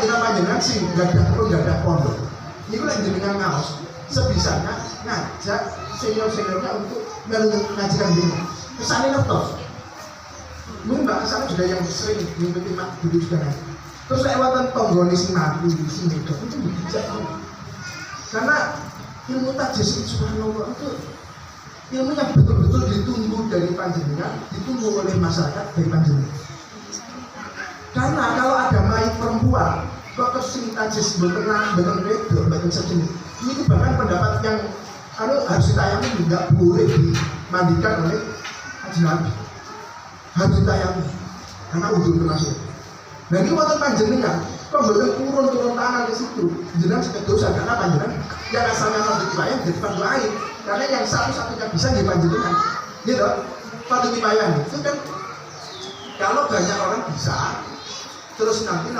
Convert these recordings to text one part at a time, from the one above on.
panjenengan sih nggak ada pondok. Ini lagi jenengan ngaos sebisanya ngajak seniornya untuk ngajikan diri. Kesannya nonton. Mungkin mbak kesana juga yang sering mengikuti mak dulu juga kan. Terus lewatan tonggoni si mati di sini itu bijak. Karena ilmu tajwid subhanallah itu ilmu yang betul-betul ditunggu dari panjenengan, ditunggu oleh masyarakat dari panjenengan. Karena kalau ada mayat perempuan, kok kesini tajis betul sejenis. Ini bahkan pendapat yang harus ditayangkan tidak boleh dimandikan oleh ajnabi. Harus ditayangkan karena udur termasuk. Nah ini waktu panjenengan, kok betul turun tangan ke situ. Jenengan sebagai dosa karena panjenengan yang asalnya fardu kifayah jadi fardu ain. Karena yang satu-satunya bisa di panjenengan, gitu. Fardu kifayah itu kan kalau banyak orang bisa. Terus nanti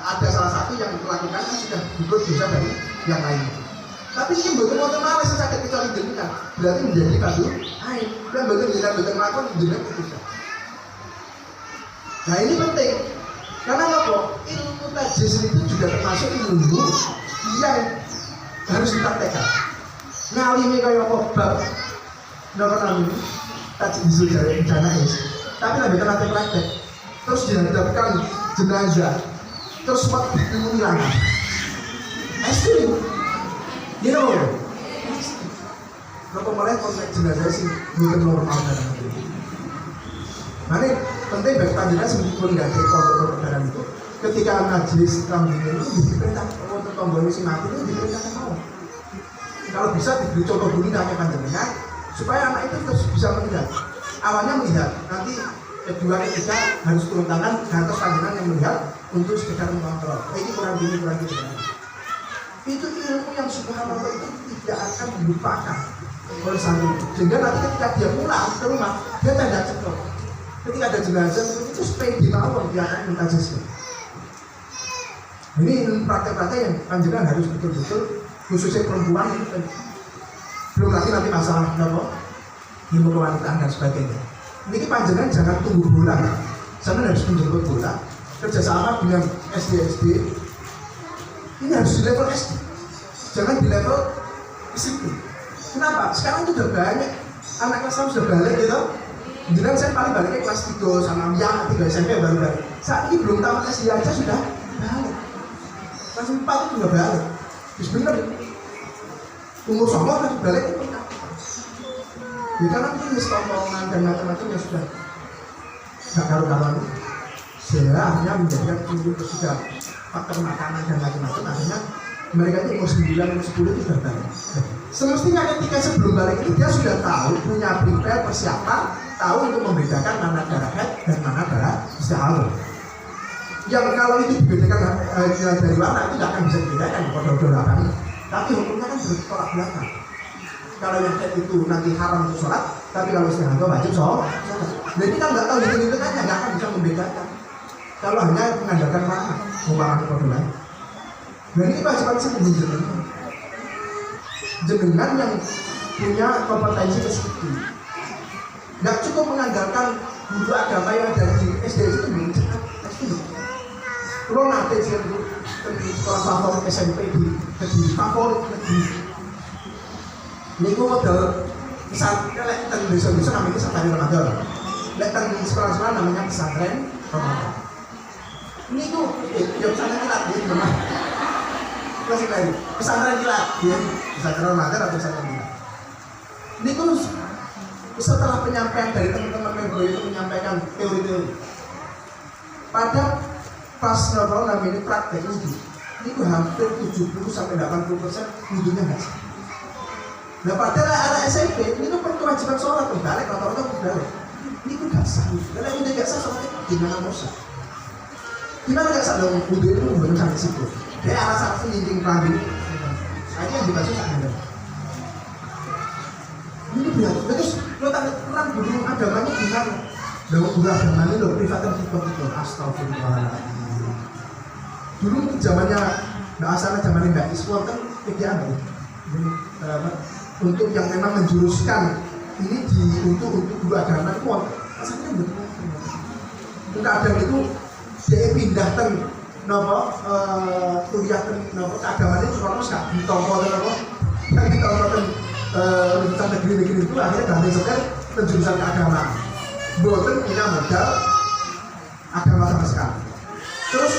ada salah satu yang melakukan kan sudah gugur dosa dari yang lain. Tapi ini betul malah sesaat kecuali jenengan berarti menjadi fardu ain. Dan betul melakukan jenengan itu. Nah ini penting karena apa? Ilmu tajwid itu juga termasuk ilmu yang harus dipraktekkan. Ngalimi kayak apa bab namanya tajwid dari janais. Tapi lebih terlatih praktek. Terus dihadapkan jenazah, terus waktu ilmu hilangan. Ekstrim, you know. Kalau mulai konteks jenazah sih bukan normal dalam hati. Mana penting bagi panjenengan meskipun nggak ada pondok dalam itu, ketika najis kambing itu diperintah untuk tombol si mati itu diperintahkan mau. Kalau bisa diberi contoh dulu dari panjenengan supaya anak itu terus bisa melihat. Awalnya melihat, nanti kedua ketiga harus turun tangan atas panjenengan yang melihat untuk sekedar mengontrol. Ini kurang gini. Itu ilmu yang subhanallah itu tidak akan dilupakan oleh santri. Sehingga nanti ketika dia pulang ke rumah, dia tanda cetok. Ketika ada jenazah itu supaya dimawon dia akan minta jasa. Ini praktek-praktek yang panjenengan harus betul-betul khususnya perempuan itu belum lagi nanti masalah ilmu kewanitaan dan sebagainya. Ini panjenengan jangan tunggu bola, sampai harus menjemput bola kerjasama dengan SD. Ini harus di level SD, jangan di level SMP. Kenapa? Sekarang itu sudah banyak anak kelas 6 sudah balik gitu. Jangan saya paling baliknya kelas 3 sama yang 3 SMP baru balik. Saat ini belum tamat SD aja sudah balik. Kelas 4 itu sudah balik. Terus bener, umur sama harus balik itu. Ya karena ini setontongan dan macam-macam yang sudah gak karu-karuan. Sehingga akhirnya menjadikan tumbuh sudah faktor makanan dan macam-macam. Akhirnya mereka itu umur 9, umur 10 itu sudah balik. Semestinya ketika sebelum balik itu dia sudah tahu, punya prepare persiapan, tahu untuk membedakan mana darah head dan mana darah istihara. Yang kalau itu dibedakan dari warna itu tidak akan bisa dibedakan kodok-kodok apa. Tapi hukumnya kan bertolak belakang. Kalau yang head itu nanti haram untuk sholat, tapi kalau istihara wajib sholat. Jadi kan nggak tahu itu kan nggak akan bisa membedakan. Kalau hanya mengandalkan warna, umpamanya kodok lain. Dan ini kewajiban saya jenengan yang punya kompetensi ke situ. Nggak cukup mengandalkan guru agama yang ada di SD itu mencetak SD. Kalau nanti di sekolah favorit SMP di favorit negeri. Ini gue modal pesantren dan desa-desa namanya pesantren Ramadan. Letak di sekolah-sekolah namanya pesantren Ramadan. Ini gue pesantren kilat di mana? Masih lagi pesantren kilat, ya pesantren Ramadan atau pesantren kilat. Ini gue setelah penyampaian dari teman-teman member itu menyampaikan teori-teori pada pas normal ini praktek ini gue hampir 70-80% wudhunya nggak sah. Nah pada anak SMP ini tuh kewajiban sholat tuh balik rata-rata balik ini gue nggak sah. Karena ini nggak sah sholatnya gimana mau sah? Gimana nggak sah dong wudhu itu belum sampai situ. Jadi alasan selinting rambut ini yang dibasuh sangat. Ini berat, terus lo tanya perang guru agamanya gimana? Lo guru agamanya lo privatan gitu, astagfirullahaladzim. Dulu zamannya Mbak Asana, zamannya Mbak Iswar kan PDA untuk yang memang menjuruskan ini untuk guru agama itu rasanya betul. Kadang itu dia pindah kuliah keagamaan itu kalau nggak ditompo yang ditompo jurusan negeri itu akhirnya ganti seker ke jurusan keagamaan. Bukan punya modal agama sama sekali. Terus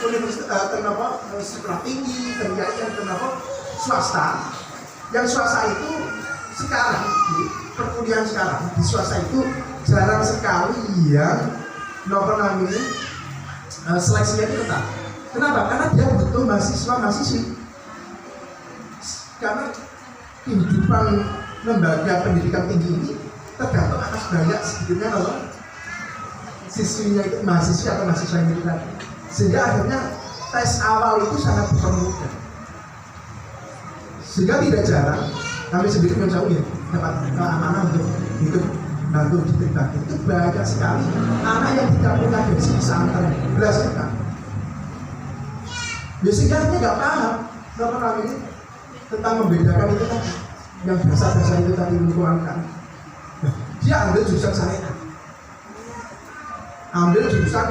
universitas sekolah tinggi, terjadi swasta. Yang swasta itu sekarang di perkuliahan sekarang di swasta itu jarang sekali yang seleksinya itu ketat. Kenapa? Karena dia butuh mahasiswa-mahasiswi. Karena kehidupan lembaga pendidikan tinggi ini tergantung atas banyak sedikitnya kalau siswinya itu mahasiswa atau mahasiswa yang itu tadi. Sehingga akhirnya tes awal itu sangat dipermudah. Sehingga tidak jarang kami sendiri mencoba dapat amanah untuk hidup bantu diterima. Itu banyak sekali anak yang tidak punya basic pesantren belasan. Sehingga dia nggak paham ini tentang membedakan itu tadi yang bahasa-bahasa itu tadi dikeluarkan. Dia ambil jurusan syariat, ambil jurusan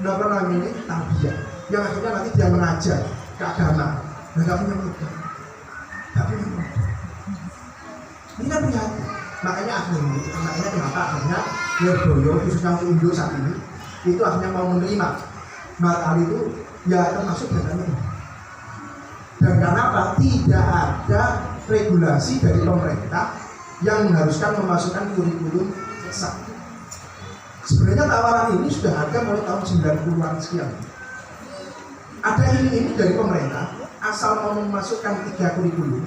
tarbiyah, yang akhirnya nanti dia mengajar ke agama, nggak punya modal, Ini kan prihatin. Makanya kenapa akhirnya Lirboyo khususnya untuk Indo saat ini itu akhirnya mau menerima Matal itu ya termasuk datanya. Dan kenapa tidak ada regulasi dari pemerintah yang mengharuskan memasukkan kurikulum eksak. Sebenarnya tawaran ini sudah ada mulai tahun 90-an sekian. Ada ini dari pemerintah asal mau memasukkan 3 kurikulum,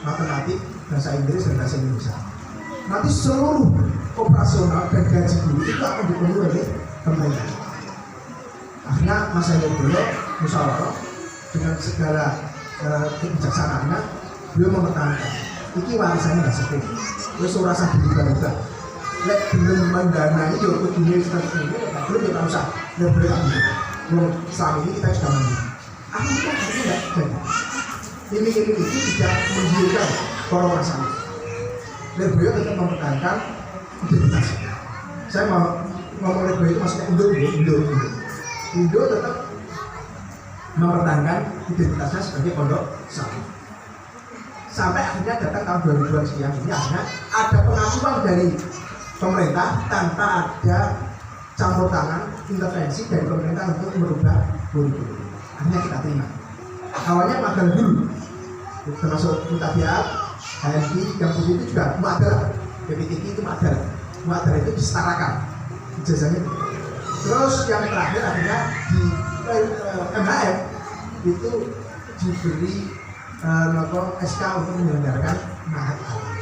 matematik, bahasa Inggris dan bahasa Indonesia. Nanti seluruh operasional dan gaji guru itu akan dipenuhi oleh pemerintah. Akhirnya Mas Lirboyo musyawarah dengan segala kebijaksanaannya, beliau mempertahankan. Iki warisannya nggak sepi. Terus rasa berubah-ubah. Lek belum mendanai yo dunia seperti ini, belum kita usah Lirboyo belum saat ini kita sudah mandi. Aku itu akhirnya nggak jadi. Ini itu tidak menggiurkan para masyarakat. Lirboyo tetap mempertahankan identitasnya. Saya mau ngomong Lirboyo itu maksudnya Indo tetap mempertahankan identitasnya sebagai pondok pesantren. Sampai akhirnya datang tahun 2000 sekian ini akhirnya ada pengakuan dari pemerintah tanpa ada campur tangan intervensi dari pemerintah untuk merubah kurikulum. Akhirnya kita terima. Awalnya magang dulu, termasuk Mutabiat, HMI, yang itu juga muadar, PPTI itu muadar itu disetarakan ijazahnya. Terus yang terakhir akhirnya di MHM itu diberi SK untuk menyelenggarakan Mahat Ali.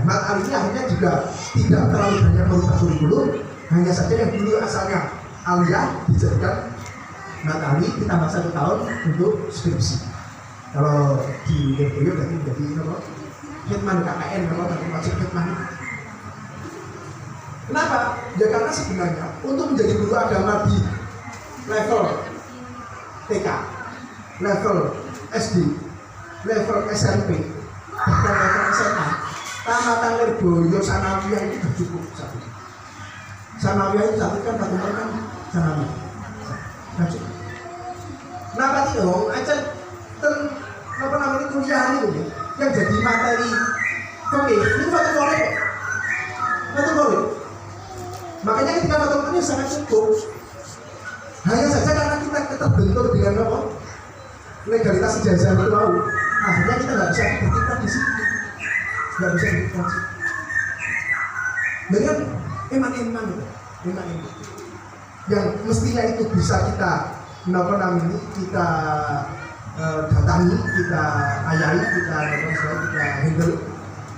Mahat Ali ini akhirnya juga tidak terlalu banyak merubah kurikulum, hanya saja yang dulu asalnya aliyah dijadikan Mahat Ali ditambah 1 tahun untuk skripsi. Kalau di Lirboyo berarti menjadi Hitman KKN, kalau nanti wajib Hitman. Kenapa? Ya karena sebenarnya untuk menjadi guru agama di level TK, level SD, level SMP, bahkan level SMA, tamatan Lirboyo Sanawiyah itu sudah cukup satu. Sanawiyah itu satu kan satu kan Sanawiyah. Nah, cukup. Kenapa tidak? Aja kuliah itu yang jadi materi oke, itu satu boleh. Makanya ketika matematiknya sangat cukup. Hanya saja karena kita terbentur dengan legalitas ijazah itu mau, akhirnya kita nggak bisa berkiprah di situ, nggak bisa berkiprah. Dengan eman yang mestinya itu bisa kita kita datangi, kita ayahi, kita handle,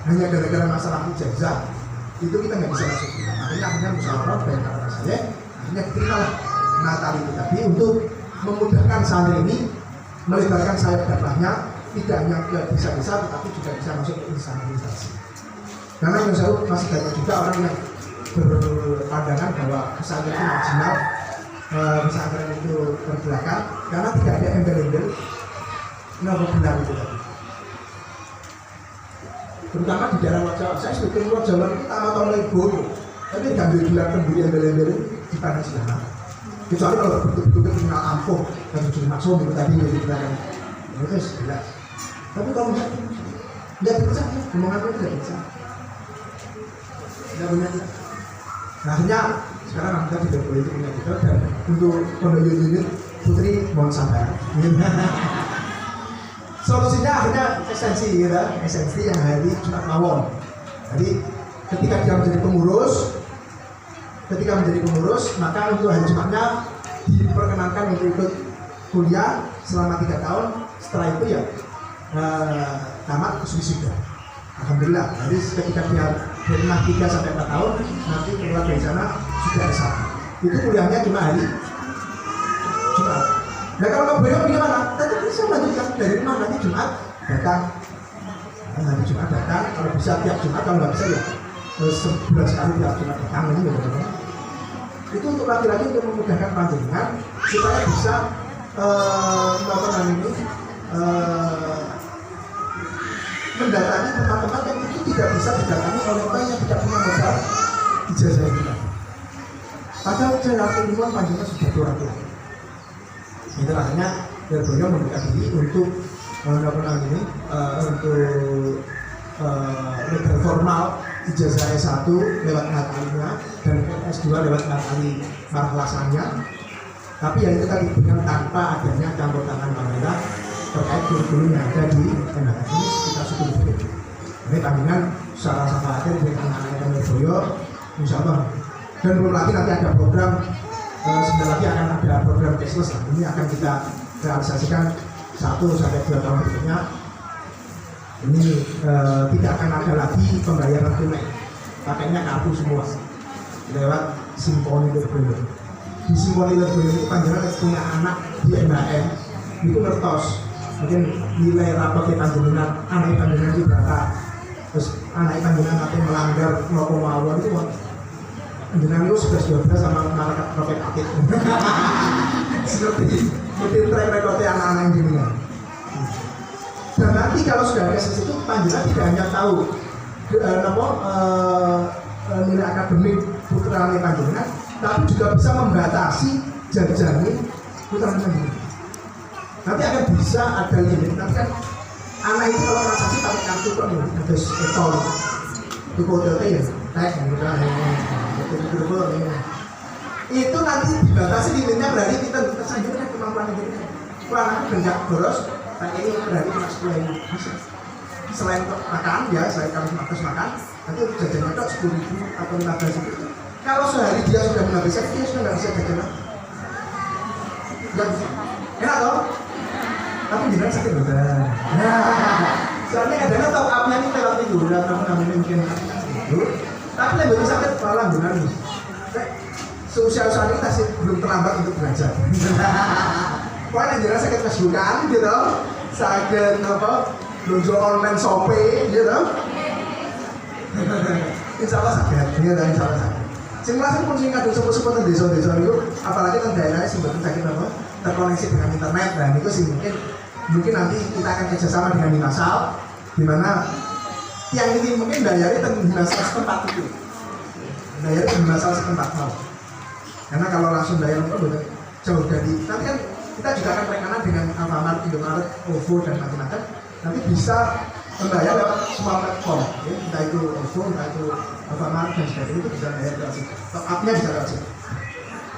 hanya gara-gara masalah ijazah itu kita nggak bisa masuk. Akhirnya musyawarah dan kata saya akhirnya diterima Natal itu tadi untuk memudahkan santri ini melebarkan sayap dakwahnya tidak hanya ke desa-desa tetapi juga bisa masuk ke instansi. Karena yang saya masih banyak juga orang yang berpandangan bahwa pesantren itu marginal, pesantren itu berbelakang karena tidak ada embel-embel benar itu tadi. Terutama di daerah luar Jawa. Saya sebetulnya luar Jawa itu tamat tahun Lirboyo, tapi diambil gelar pendiri embel-embel di Padang Silama. kecuali kalau betul-betul kriminal ampuh dan tujuan maksud itu tadi yang dikatakan itu jelas. Tapi kalau nggak bisa, omongan itu tidak bisa, tidak punya. Nah, akhirnya sekarang kita tidak boleh itu punya kita dan untuk pondok unit putri mohon sabar. Solusinya akhirnya esensi, gitu, esensi yang hari Jumat Mawon. Jadi ketika dia menjadi pengurus, maka untuk hari Jumatnya diperkenankan untuk ikut kuliah selama 3 tahun. Setelah itu ya tamat wisuda. Alhamdulillah. Jadi ketika dia pernah 3 sampai 4 tahun, nanti keluar dari sana sudah S1. Itu kuliahnya cuma hari Jumat. Nah kalau mau beliau gimana? Tetap bisa melanjutkan dari rumah nanti Jumat datang. Nanti Jumat datang. Kalau bisa tiap Jumat, kalau nggak bisa ya sebulan sekali tiap Jumat datang ini gitu. Itu untuk laki-laki untuk memudahkan panjenengan supaya bisa mendatangi tempat-tempat yang itu tidak bisa didatangi oleh orang yang tidak punya modal ijazah kita. Padahal saya ilmuwan panjenengan sudah laki-laki. Itu akhirnya beliau membuka diri untuk legal formal ijazah S1 lewat ngakalinya dan S2 lewat ngakali marahlasanya. Tapi ya itu tadi dengan tanpa adanya campur tangan pemerintah terkait kurikulum yang ada di MHS ini kita syukur. Ini pandangan secara khawatir dengan anak-anak Lirboyo, insya Allah. Dan belum lagi nanti ada program, sebentar lagi akan ada program cashless. Ini akan kita realisasikan 1 sampai 2 tahun berikutnya. Ini tidak akan ada lagi pembayaran tunai, pakainya kartu semua lewat Simponi Lirboyo. Di Simponi Lirboyo itu panjenengan punya anak di MHM itu ngertos mungkin nilai rapor panjenengan anak panjenengan itu berapa, terus anak panjenengan nanti melanggar 0,1 itu panjenengan itu 11-12 sama malaikat profet aktif. seperti track recordnya anak-anak yang jenengan. Dan nanti kalau sudah ada sesuatu itu panjenengan tidak hanya tahu nilai akademik putra panjenengan, tapi juga bisa membatasi jaring putra panjenengan. Nanti akan bisa ada limit. Nanti kan anak itu kalau transaksi pakai kartu kan ada etol itu kode ya itu nanti dibatasi limitnya, berarti kita tersanjurkan kemampuan ini. Kalau anak berenjak boros pakai ini berarti cuma 10.000. Selain makan ya, selain kalau makan nanti jajannya kok 10.000 atau 15.000. Kalau sehari dia sudah menghabiskan, dia sudah nggak bisa jajan lagi. Nggak bisa. Enak toh? Tapi jangan sakit badan. Soalnya kadang-kadang tahu apnya ini lewat minggu, namanya mungkin tidur. Tapi lebih sakit kepala benar nih. Seusia-usia ini masih belum terlambat untuk belajar. Pokoknya jangan sakit kesukaan gitu, sakit apa? Lunjol online Shopee gitu. Insya Allah sakit, ini dan insya Allah sakit. Simulasi pun sing kadung sepuluh-sepuluh desa-desa itu, apalagi kan daerahnya sebetulnya sakit apa? Terkoneksi dengan internet, dan itu sih mungkin nanti kita akan kerjasama dengan Dinasal, di mana yang ini mungkin dayari tentang Dinasal setempat itu, dayari Dinasal setempat mau. Karena kalau langsung dayari itu udah jauh dari, nanti kan kita juga akan rekanan dengan Alfamart, Indomaret, OVO dan macam-macam. Nanti bisa membayar lewat semua platform, ya, entah itu OVO, entah itu Alfamart dan sebagainya, itu bisa bayar lewat situ. Top up-nya bisa lewat situ.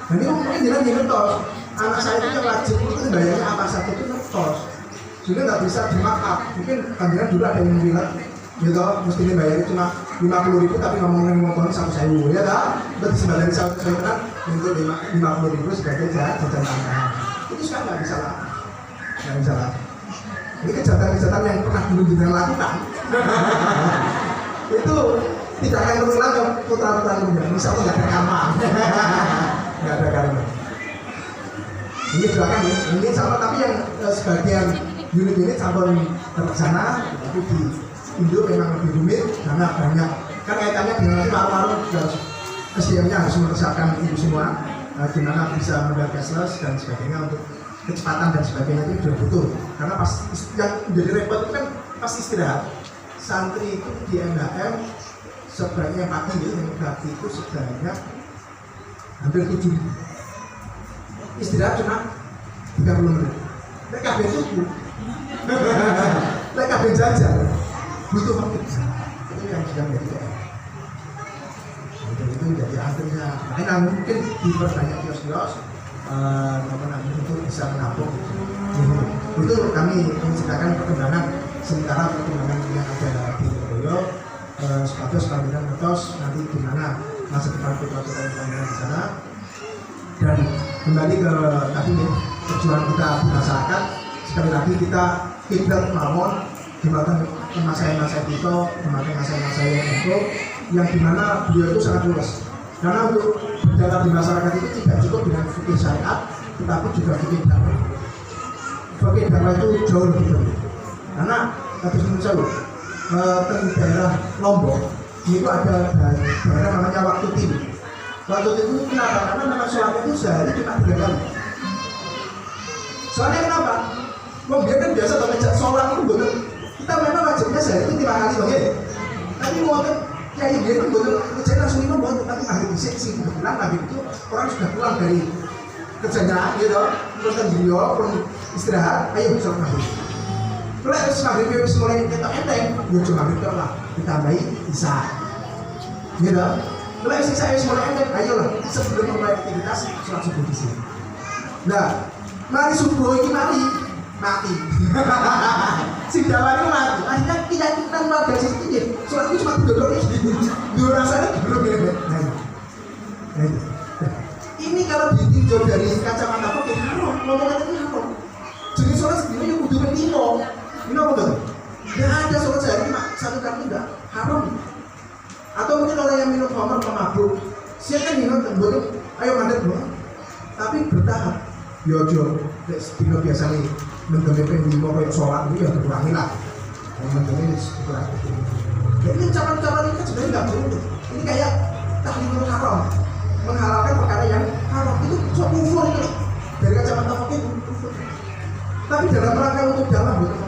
Dan ini mungkin jangan ngetos. Anak saya itu wajib itu bayarnya apa saja itu ngetos. Juga nggak bisa di mark up. Mungkin panjangan dulu ada yang bilang, gitu, mesti dibayar cuma 50.000 tapi ngomongin 1.000, ya kan? Berarti sebagian saya kan untuk 50.000 sebagai jajan tambahan. Itu sekarang nggak bisa lah, nggak bisa lah. Ini kejahatan-kejahatan yang pernah dulu jenengan lakukan. Itu tidak akan terulang ke putra-putra jenengan. Misalnya nggak ada kamar, nggak ada kamar. Ini silakan ya, ini sama, tapi yang sebagian unit-unit sampel terlaksana, tapi di Indo memang lebih rumit karena banyak kan kaitannya dengan warung-warung SDM-nya harus mempersiapkan itu semua, gimana bisa membayar cashless dan sebagainya untuk kecepatan dan sebagainya itu sudah butuh. Karena pas yang menjadi repot itu kan pas istirahat. Santri itu di MHM sebanyak pagi ya, yang pagi itu sebanyak hampir 7.000. istirahat cuma 30 menit. Nek kabeh tuku. Nek kabeh jajan butuh waktu. Itu yang sedang jadi PR. Itu jadi akhirnya makanya mungkin diperbanyak kios-kios untuk bisa menampung. Itu kami menceritakan perkembangan sementara perkembangan yang ada di Surabaya, sepatus Pandangan Metos nanti gimana masa depan kota-kota yang di sana. Dan kembali ke tadi nih perjuangan kita di masyarakat, sekali lagi kita kiblat mawon jembatan masa Tito, jembatan masa yang untuk yang dimana beliau itu sangat luas. Karena untuk berjalan di masyarakat itu tidak cukup dengan fikih syariat, tetapi juga fikih dakwah. Fikih dakwah itu jauh lebih penting. Karena habis menurut saya di daerah Lombok itu ada daerah namanya waktu tidur. Waktu itu kenapa? Karena memang sholat itu sehari cuma 3 kali. Soalnya kenapa? Dia kan biasa ngejak sholat itu betul. Kita memang wajibnya sehari itu 5 kali bang ya. Tapi mau kan kayak dia kan betul ngejak langsung 5 betul. Tapi akhir sih kebetulan habis itu orang sudah pulang dari kerjanya gitu. Terus kan beliau pun istirahat. Ayo sholat maghrib. Kalau harus maghrib harus mulai kita enteng. Ya cuma maghrib lah ditambahi isya. Gitu. Kalau saya mulai enteng, ayolah sebelum memulai aktivitas sholat subuh di sini. Nah, mari subuh ini mati. Si Jawa ini mati. Akhirnya kita warga sini sholat itu cuma duduk ini. Dua rasanya belum ya. Ini kalau ditinjau dari kacamata fakir haram, ngomongnya ini haram. Jadi sholat segini yang kudu menino. Ini apa betul? Tidak ada sholat sehari cuma 1 kali enggak haram. Atau mungkin orang yang minum khamar pemabuk, siapa minum tentu, ayo mandat bro. Tapi bertahap. Yojo, dino biasa nih mendelepen di mau kayak sholat itu ya dikurangi lah. Mendelepen dikurangi. Jadi ucapan-ucapan ini kan sebenarnya nggak perlu. Ini kayak tahlilul haram, menghalalkan perkara yang haram itu sok kufur itu. Dari kacamata fakir kufur. Tapi dalam rangka untuk dalam betul.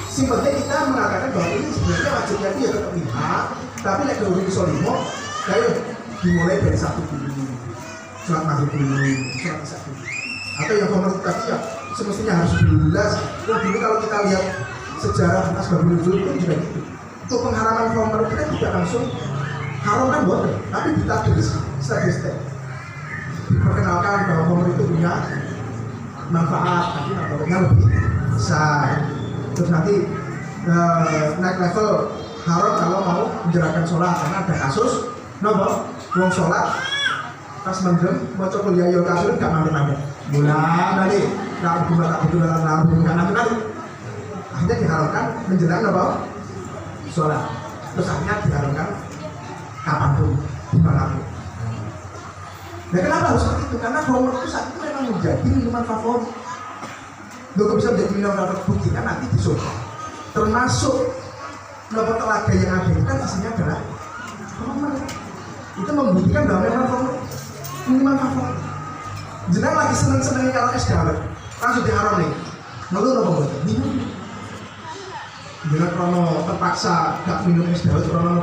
Simpelnya kita mengatakan bahwa ini sebenarnya wajibnya dia tetap 5, tapi lek dulu iso 5, kayak dimulai dari 1 dulu, sholat maghrib dulu, sholat isya dulu. Atau yang komentar tadi ya semestinya harus 12. Dulu kalau kita lihat sejarah asbabun nuzul itu juga gitu. Untuk pengharaman khamar kita tidak langsung haram kan boleh, tapi ditagih step-step. Diperkenalkan bahwa khamar itu punya manfaat, tapi manfaatnya lebih besar. Terus nanti naik level haram kalau mau menjalankan sholat karena ada kasus nopo wong sholat pas mendem mau coba kuliah yo kasur gak mandek mulai tadi nggak cuma tak betul dalam lambung kan akhirnya diharamkan menjelang nopo sholat. Terus akhirnya diharamkan kapanpun dimanapun. Nah kenapa harus seperti itu? Karena khamr itu saat itu memang menjadi minuman favorit. Lo bisa menjadi minuman favorit, buktikan nanti di surga. Termasuk nomor telaga yang ada itu kan isinya adalah khamr. Itu membuktikan bahwa memang khamr minuman favorit. Jenang lagi seneng-senengnya kalau es dawet langsung diharam nih. Lalu apa buat? Minum. Jangan krono terpaksa gak minum es dawet krono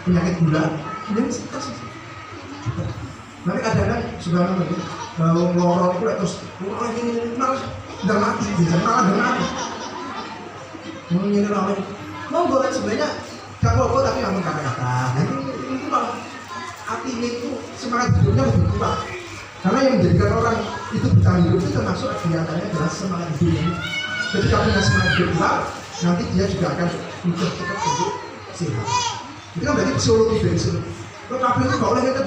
penyakit gula. Ini sih. Nanti kadang-kadang sudah nonton lorong itu terus orang ini malah udah mati, malah udah mati. Ini orang mau boleh sebenarnya gak apa-apa tapi ngomong kata-kata. Itu malah hati ini itu semangat hidupnya lebih kuat. Karena yang menjadikan orang itu bertahan hidup itu termasuk diantaranya adalah semangat hidupnya. Ketika punya semangat hidup kuat, nanti dia juga akan mudah cepat untuk sehat. Itu kan berarti psikologi dari sini. Lo kabel itu gak boleh kita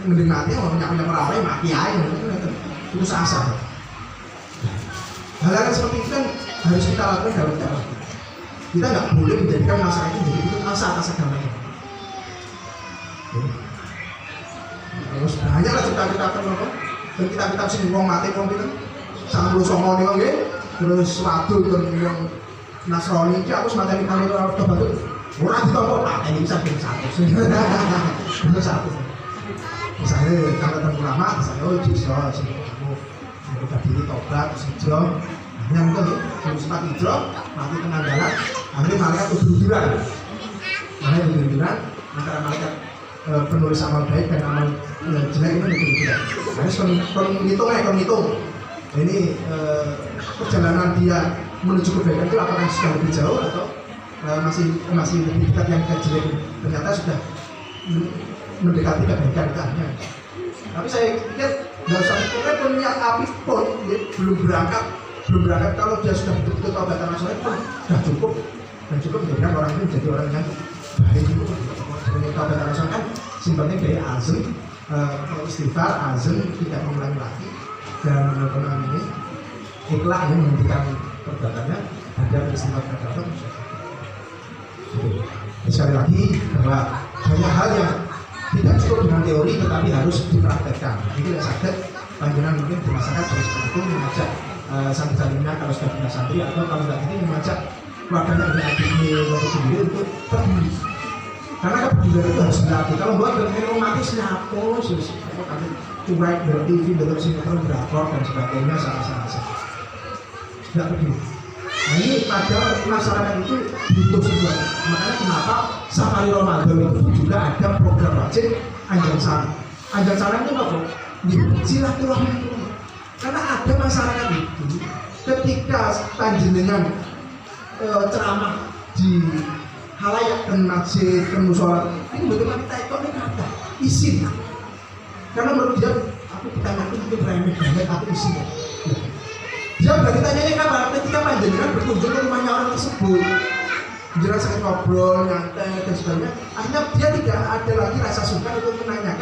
mending mati, kalau punya merawai mati aja, itu sah-sah. Hal-hal seperti itu kan harus kita lakukan dalam dakwah. Kita nggak boleh menjadikan masalah itu menjadi putus asa atas agamanya. Terus banyaklah cerita-cerita apa? Dan kita sing wong mati wong itu sangat songo nih wong terus waktu yang Nasrani itu aku semacam kalau itu harus terbantu. Orang ditompo ini bisa jadi satu. Misalnya kalau ulama, misalnya oh jisro, kamu merubah diri tobat, hijrah, yang mungkin belum sempat hijrah, mati tengah jalan, akhirnya malaikat berhubungan, antara malaikat penulis amal baik dan amal jelek ini betul-betul harus menghitung. Ini perjalanan dia menuju kebaikan itu apakah sudah lebih jauh atau masih lebih dekat yang jelek, ternyata sudah mendekati kebaikan katanya. Tapi saya pikir nggak usah punya api pun belum berangkat kalau dia sudah betul-betul taubatan nasuha pun sudah cukup menjadikan orang itu menjadi orang yang baik itu. Dengan taubatan nasuha kan simpelnya dari azam, istighfar, azam tidak mengulangi lagi dan ini ikhlas yang menghentikan perbuatannya ada peristiwa perbuatan. Sekali lagi bahwa banyak hal yang tidak cukup dengan teori tetapi harus dipraktekkan. Jadi tidak sakit panjenengan mungkin di masyarakat harus itu mengajak santri-santrinya kalau sudah punya santri atau kalau tidak ini mengajak keluarganya punya adiknya untuk sendiri untuk peduli. Karena kepedulian itu harus dilatih. Kalau buat bermain mati sinapos, cuek, ber-TV, ber-sinetron, ber-akor dan sebagainya salah-salah. Tidak peduli. Nah ini pada masyarakat itu butuh sesuatu. Makanya kenapa Safari Ramadan itu juga ada program wajib Anjang Sana. Anjang Sana itu apa? Silaturahmi. Karena ada masyarakat itu ketika panjenengan ceramah di halayak dan masjid dan musola ini bagaimana kita itu kata izin. Karena menurut dia aku ditanya itu mungkin remeh banget aku izin. Dia udah ditanyanya kapan? Ketika panjenengan berkunjung ke rumahnya orang tersebut, jelas saya ngobrol, nyantai dan sebagainya. Akhirnya dia tidak ada lagi rasa sungkan untuk menanyakan